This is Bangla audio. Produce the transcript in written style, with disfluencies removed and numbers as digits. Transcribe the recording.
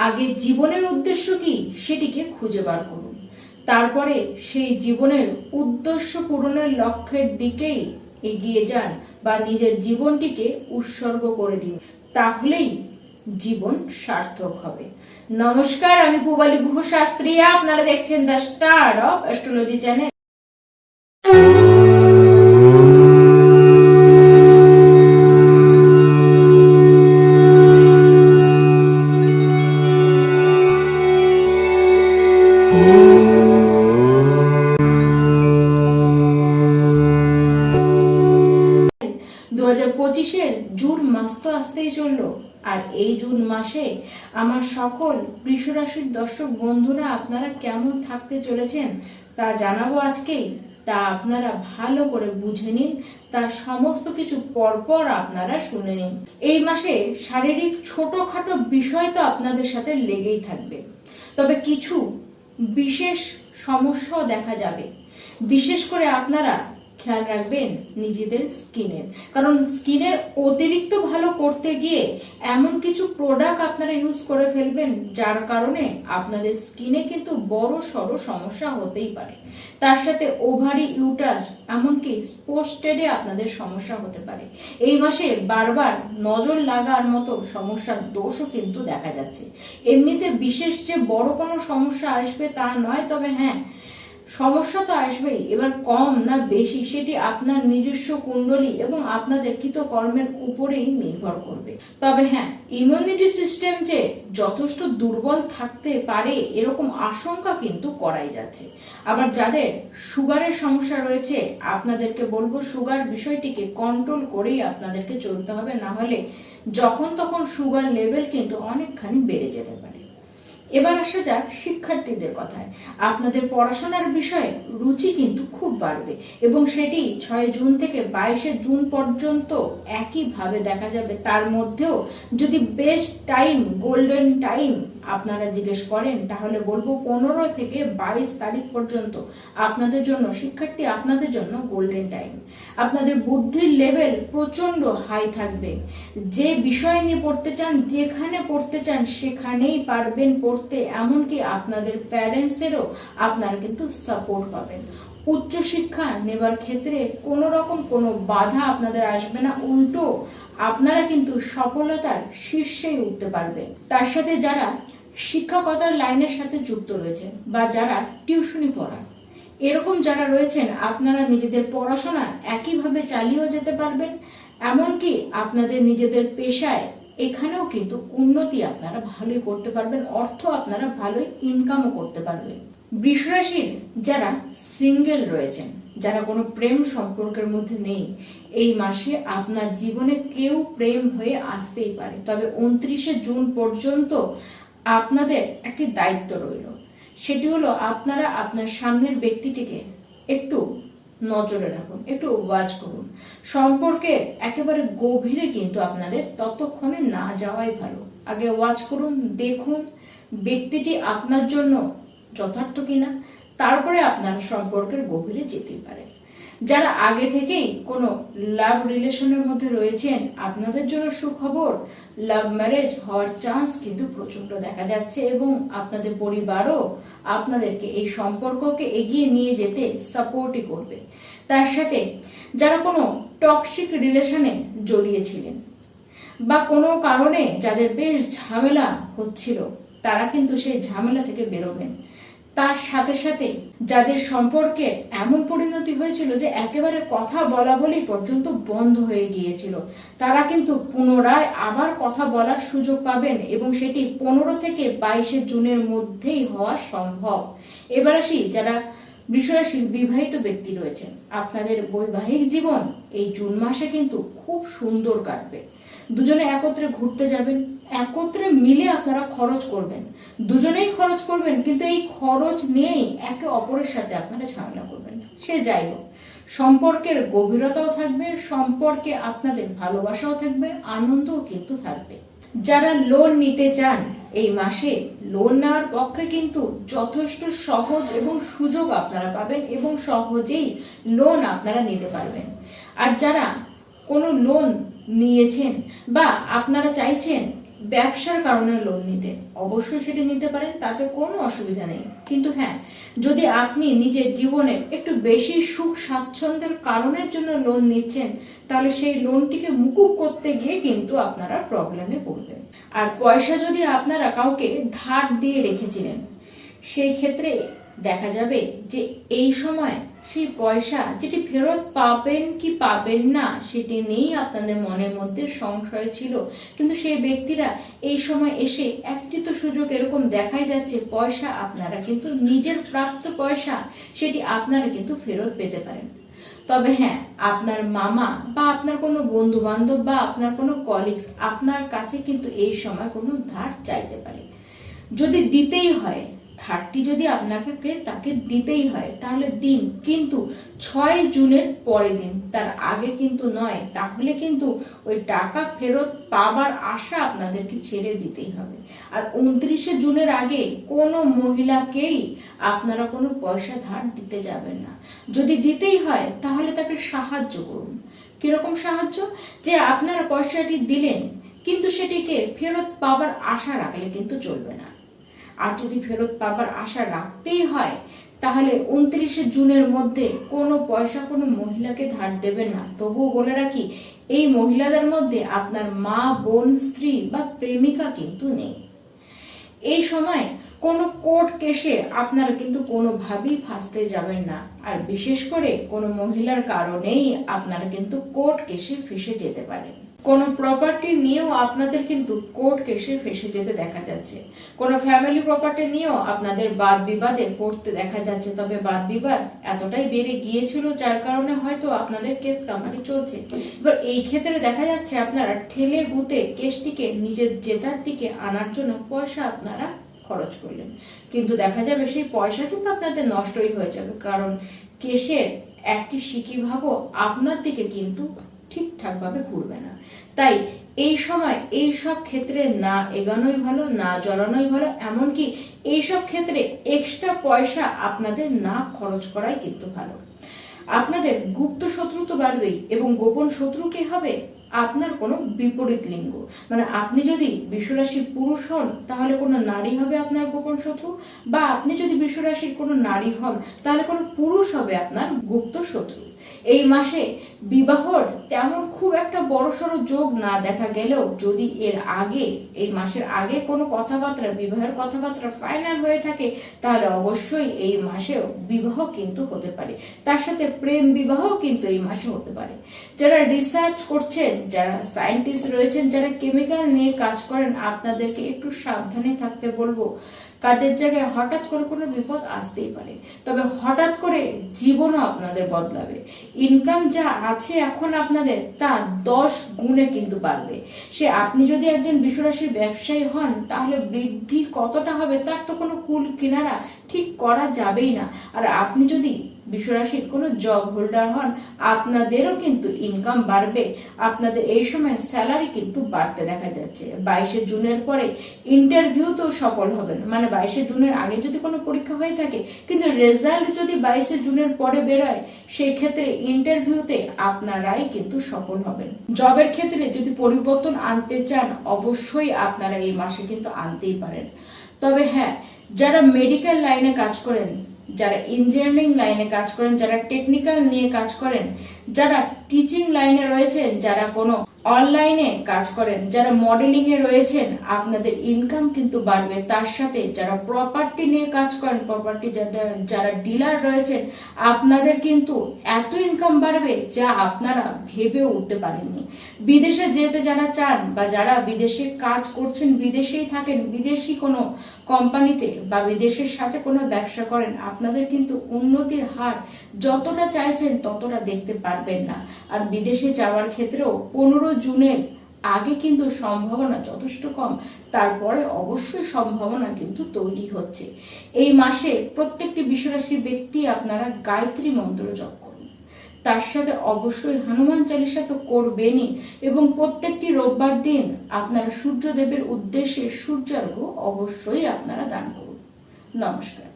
আগে জীবনের উদ্দেশ্য কি সেটিকে খুঁজে বার করুন, তারপরে সেই জীবনের উদ্দেশ্য পূরণের লক্ষ্যের দিকেই এগিয়ে যান বা নিজের জীবনটিকে উৎসর্গ করে দিন, তাহলেই জীবন সার্থক হবে। নমস্কার, আমি পূবালী গুহ শাস্ত্রী, আপনারা দেখছেন the star of astrology channel. 2025-এর জুন মাস তো আসতেই চললো, আর এই জুন মাসে আমার সকল বৃষ রাশির দর্শক বন্ধুরা আপনারা কেমন থাকতে চলেছেন তা জানাবো আজকেই। তা আপনারা ভালো করে বুঝে নিন, তার সমস্ত কিছু পরপর আপনারা শুনে নিন। এই মাসে শারীরিক ছোটখাটো বিষয় তো আপনাদের সাথে লেগেই থাকবে, তবে কিছু বিশেষ সমস্যাও দেখা যাবে। বিশেষ করে আপনারা খেয়াল রাখবেন নিজেদের স্কিনের, কারণ স্কিনের অতিরিক্ত ভালো করতে গিয়ে এমন কিছু প্রোডাক্ট আপনারা ইউজ করে ফেলবেন যার কারণে আপনাদের স্কিনে কিন্তু বড় সড়ো সমস্যা হতেই পারে। তার সাথে ওভারি ইউটাস এমনকি পোস্টেডে আপনাদের সমস্যা হতে পারে। এই মাসে বারবার নজর লাগার মতো সমস্যার দোষও কিন্তু দেখা যাচ্ছে। এমনিতে বিশেষ যে বড় কোনো সমস্যা আসবে তা নয়, তবে হ্যাঁ সমস্যা তো আসবেই। এবার কম না বেশি সেটি আপনার নিজস্ব কুণ্ডলী এবং আপনাদের কৃতকর্মের উপরেই নির্ভর করবে। তবে হ্যাঁ, ইমিউনিটি সিস্টেম যে যথেষ্ট দুর্বল থাকতে পারে এরকম আশঙ্কা কিন্তু করাই যাচ্ছে। আবার যাদের সুগারের সমস্যা রয়েছে আপনাদেরকে বলবো সুগার বিষয়টিকে কন্ট্রোল করেই আপনাদেরকে চলতে হবে, না হলে যখন তখন সুগার লেভেল কিন্তু অনেকখানি বেড়ে যেতে পারে। এবার আসা যাক শিক্ষার্থীদের কথায়। আপনাদের পড়াশোনার বিষয়ে রুচি কিন্তু খুব বাড়বে এবং সেটি 6 জুন থেকে 22 জুন পর্যন্ত একইভাবে দেখা যাবে। তার মধ্যেও যদি বেস্ট টাইম, গোল্ডেন টাইম আপনারা জিজ্ঞেস করেন তাহলে বলবো 15 থেকে 22 তারিখ পর্যন্ত আপনাদের জন্য শিক্ষার্থী, আপনাদের জন্য গোল্ডেন টাইম। আপনাদের বুদ্ধির লেভেল প্রচন্ড হাই থাকবে। যে বিষয় নিয়ে পড়তে চান, যেখানে পড়তে চান সেখানেই পারবেন পড়তে, এমনকি আপনাদের প্যারেন্টসেরও আপনারা কিন্তু সাপোর্ট পাবেন। উচ্চশিক্ষা নেবার ক্ষেত্রে কোনো রকম কোনো বাধা আপনাদের আসবে না, উল্টো আপনারা কিন্তু সফলতার শীর্ষেই উঠতে পারবেন। তার সাথে যারা শিক্ষকতার লাইনের সাথে যুক্ত রয়েছেন বা যারা টিউশনি পড়ান, এরকম যারা রয়েছেন আপনারা নিজেদের পড়াশোনা একইভাবে চালিয়েও যেতে পারবেন, এমনকি আপনাদের নিজেদের পেশায় এখানেও কিন্তু উন্নতি আপনারা ভালোই করতে পারবেন, অর্থ আপনারা ভালোই ইনকামও করতে পারবেন। বৃষ রাশির যারা সিঙ্গেল রয়েছেন, যারা কোনো প্রেম সম্পর্কের মধ্যে নেই, এই মাসে আপনার জীবনে কেউ প্রেম হয়ে আসতেই পারে, তবে 29 জুন পর্যন্ত আপনাদের একটি দায়িত্ব রইল। সেটি হলো আপনারা আপনার সামনের ব্যক্তিটিকে একটু নজরে রাখুন, একটু ওয়াচ করুন। সম্পর্কের একেবারে গভীরে কিন্তু আপনাদের ততক্ষণে না যাওয়াই ভালো। আগে ওয়াচ করুন, দেখুন ব্যক্তিটি আপনার জন্য যথার্থ কিনা, তারপরে আপনার সম্পর্কের গভীরে যেতেই পারে। যারা আগে থেকেই কোনো লাভ রিলেশনের মধ্যে রয়েছেন আপনাদের জন্য সুখবর, লাভ ম্যারেজ হওয়ার চান্স কিন্তু প্রচন্ড দেখা যাচ্ছে এবং আপনাদের পরিবারও আপনাদেরকে এই সম্পর্ককে এগিয়ে নিয়ে যেতে সাপোর্টই করবে। তার সাথে যারা কোনো টক্সিক রিলেশনে জড়িয়েছিলেন বা কোনো কারণে যাদের বেশ ঝামেলা হচ্ছিল, তারা কিন্তু সেই ঝামেলা থেকে বেরোবেন। তার সাথে সাথে যাদের সম্পর্কে এমন পরিণতি হয়েছিল যে একেবারে কথা বলা বলেই পর্যন্ত বন্ধ হয়ে গিয়েছিল, তারা কিন্তু পুনরায় আবার কথা বলার সুযোগ পাবেন এবং সেটি 15 থেকে 22 জুনের মধ্যেই হওয়া সম্ভব। এবার আসি যারা বৃষ রাশির বিবাহিত ব্যক্তি রয়েছেন, আপনাদের বৈবাহিক জীবন এই জুন মাসে কিন্তু খুব সুন্দর কাটবে। দুজনে একত্রে ঘুরতে যাবেন, একত্রে মিলে আপনারা খরচ করবেন, দুজনেই খরচ করবেন, কিন্তু এই খরচ নিয়েই একে অপরের সাথে আপনারা ঝামেলা করবেন। সে যাই হোক, সম্পর্কের গভীরতাও থাকবে, সম্পর্কে আপনাদের ভালোবাসাও থাকবে, আনন্দও কিন্তু থাকবে। যারা লোন নিতে চান এই মাসে লোন নেওয়ার পক্ষে কিন্তু যথেষ্ট সহজ এবং সুযোগ আপনারা পাবেন এবং সহজেই লোন আপনারা নিতে পারবেন। আর যারা কোনো লোন নিয়েছেন বা আপনারা চাইছেন ব্যবসার কারণে লোন নিতে, অবশ্যই সেটি নিতে পারেন, তাতে কোনো অসুবিধা নেই। কিন্তু হ্যাঁ, যদি আপনি নিজের জীবনের একটু বেশি সুখ স্বাচ্ছন্দ্যের কারণের জন্য লোন নিচ্ছেন, তাহলে সেই লোনটিকে মুকুব করতে গিয়ে কিন্তু আপনারা প্রবলেমে পড়বেন। আর পয়সা যদি আপনারা কাউকে ধার দিয়ে রেখেছিলেন, সেই ক্ষেত্রে দেখা যাবে যে এই সময় সেই পয়সা যেটি ফেরত পাবেন কি পাবেন না সেটি নিয়েই আপনাদের মনের মধ্যে সংশয় ছিল, কিন্তু সেই ব্যক্তিরা এই সময় এসে একটি তো সুযোগ এরকম দেখাই যাচ্ছে, পয়সা আপনারা কিন্তু নিজের প্রাপ্ত পয়সা সেটি আপনারা কিন্তু ফেরত পেতে পারেন। তবে হ্যাঁ, আপনার মামা বা আপনার কোনো বন্ধু বান্ধব বা আপনার কোনো কলিগস আপনার কাছে কিন্তু এই সময় কোনো ধার চাইতে পারে। যদি দিতেই হয়, ধারটি যদি আপনাকে তাকে দিতেই হয়, তাহলে দিন, কিন্তু 6 জুনের পরে দিন, তার আগে কিন্তু নয়। তাহলে কিন্তু ওই টাকা ফেরত পাবার আশা আপনাদেরকে ছেড়ে দিতেই হবে। আর 29শে জুনের আগে কোনো মহিলাকেই আপনারা কোনো পয়সা ধার দিতে যাবেন না। যদি দিতেই হয় তাহলে তাকে সাহায্য করুন। কিরকম সাহায্য? যে আপনারা পয়সাটি দিলেন, কিন্তু সেটিকে ফেরত পাবার আশা রাখলে কিন্তু চলবে না। আর যদি ফেরত পাবার আশা রাখতেই হয়, তাহলে 29শে জুনের মধ্যে কোনো পয়সা কোনো মহিলাকে ধার দেবেন না। তবুও বলে রাখি, এই মহিলাদের মধ্যে আপনার মা, বোন, স্ত্রী বা প্রেমিকা কিন্তু নেই। এই সময় কোনো কোর্ট কেসে আপনারা কিন্তু কোনোভাবেই ফাঁসতে যাবেন না। আর বিশেষ করে কোনো মহিলার কারণেই আপনারা কিন্তু কোর্ট কেসে ফেঁসে যেতে পারেন। কোনো প্রপার্টি নিয়েও আপনাদের কিন্তু কোর্ট কেসে ফেঁসে যেতে দেখা যাচ্ছে। কোনো ফ্যামিলি প্রপার্টি নিয়েও আপনাদের বাদ বিবাদে পড়তে দেখা যাচ্ছে। তবে বাদ বিবাদ এতটাই বেড়ে গিয়েছিল যার কারণে হয়তো আপনাদের কেস কামারি চলছে। এবার এই ক্ষেত্রে দেখা যাচ্ছে আপনারা ঠেলে গুতে কেসটিকে নিজের জেতার দিকে আনার জন্য পয়সা আপনারা খরচ করলেন, কিন্তু দেখা যাবে সেই পয়সা কিন্তু আপনাদের নষ্টই হয়ে যাবে, কারণ কেসের একটি সিকি ভাগও আপনার দিকে কিন্তু ঠিকঠাক ভাবে ঘুরবে না। তাই এই সময় এই সব ক্ষেত্রে না এগানোই ভালো, না জড়ানোই ভালো। এমনকি এই সব ক্ষেত্রে এক্সট্রা পয়সা আপনাদের না খরচ করাই কিন্তু ভালো। আপনাদের গুপ্ত শত্রু তো বাড়বেই, এবং গোপন শত্রু কে হবে? আপনার কোনো বিপরীত লিঙ্গ, মানে আপনি যদি বৃষরাশির পুরুষ হন তাহলে কোনো নারী হবে আপনার গোপন শত্রু, বা আপনি যদি বৃষরাশির কোনো নারী হন তাহলে কোনো পুরুষ হবে আপনার গুপ্ত শত্রু। এই মাসে বিবাহর তেমন খুব একটা বড়সড় যোগ না দেখা গেলেও যদি এর আগে, এই মাসের আগে কোনো কথাবার্তা, বিবাহের কথাবার্তা ফাইনাল হয়ে থাকে, তাহলে অবশ্যই এই মাসেও বিবাহ কিন্তু হতে পারে। তার সাথে প্রেম বিবাহ কিন্তু এই মাসে হতে পারে। যারা রিসার্চ করছেন, যারা সায়েন্টিস্ট রয়েছেন, যারা কেমিক্যাল নিয়ে কাজ করেন, আপনাদেরকে একটু সাবধানে থাকতে বলবো। কাজের জায়গায় হঠাৎ করে কোনো বিপদ আসতেই পারে, তবে হঠাৎ করে জীবনও আপনাদের বদলাবে। ইনকাম যা আছে এখন আপনাদের, তা 10 গুণে কিন্তু বাড়বে। সে আপনি যদি একজন বৃষরাশির ব্যবসায়ী হন, তাহলে বৃদ্ধি কতটা হবে তার তো কোনো কুল কিনারা ঠিক করা যাবেই না। আর আপনি যদি বৃষরাশির কোনো জব হোল্ডার হন, আপনাদেরও কিন্তু ইনকাম বাড়বে। আপনাদের এই সময় স্যালারি কিন্তু বাড়তে দেখা যাচ্ছে। 22শে জুনের পরে ইন্টারভিউ তো সফল হবেন, মানে 22শে জুনের আগে যদি কোনো পরীক্ষা হয়ে থাকে কিন্তু রেজাল্ট যদি 22শে জুনের পরে বেরোয়, সেই ক্ষেত্রে ইন্টারভিউতে আপনারাই কিন্তু সফল হবেন। জবের ক্ষেত্রে যদি পরিবর্তন আনতে চান, অবশ্যই আপনারা এই মাসে কিন্তু আনতেই পারেন। তবে হ্যাঁ, যারা মেডিকেল লাইনে কাজ করেন, যারা ইঞ্জিনিয়ারিং লাইনে কাজ করেন, যারা টেকনিক্যাল নিয়ে কাজ করেন, যারা টিচিং লাইনে রয়েছেন, যারা কোনো অনলাইনে কাজ করেন, যারা মডেলিং এ রয়েছেন, আপনাদের ইনকাম কিন্তু বাড়বে। তার সাথে যারা প্রপার্টি নিয়ে কাজ করেন, প্রপার্টি যারা ডিলার রয়েছেন, আপনাদের কিন্তু এত ইনকাম বাড়বে যা আপনারা ভেবে উঠতে পারেননি। বিদেশে যেতে যারা চান, বা যারা বিদেশে কাজ করছেন, বিদেশেই থাকেন, বিদেশি কোনো কোম্পানিতে বা বিদেশের সাথে কোনো ব্যবসা করেন, আপনাদের কিন্তু উন্নতির হার যতটা চাইছেন ততটা দেখতে পারবেন না। আর বিদেশে যাওয়ার ক্ষেত্রেও 15 জুনের আগে কিন্তু সম্ভাবনা যথেষ্ট কম, তারপরে অবশ্যই সম্ভাবনা কিন্তু তৈরি হচ্ছে। এই মাসে প্রত্যেকটি বৃষরাশির ব্যক্তি আপনারা গায়ত্রী মন্ত্র জপ করুন, তার সাথে অবশ্যই হনুমান চালিসা তো করবেনই, এবং প্রত্যেকটি রোববার দিন আপনারা সূর্যদেবের উদ্দেশ্যে সূর্যার্ঘ্য অবশ্যই আপনারা দান করুন। নমস্কার।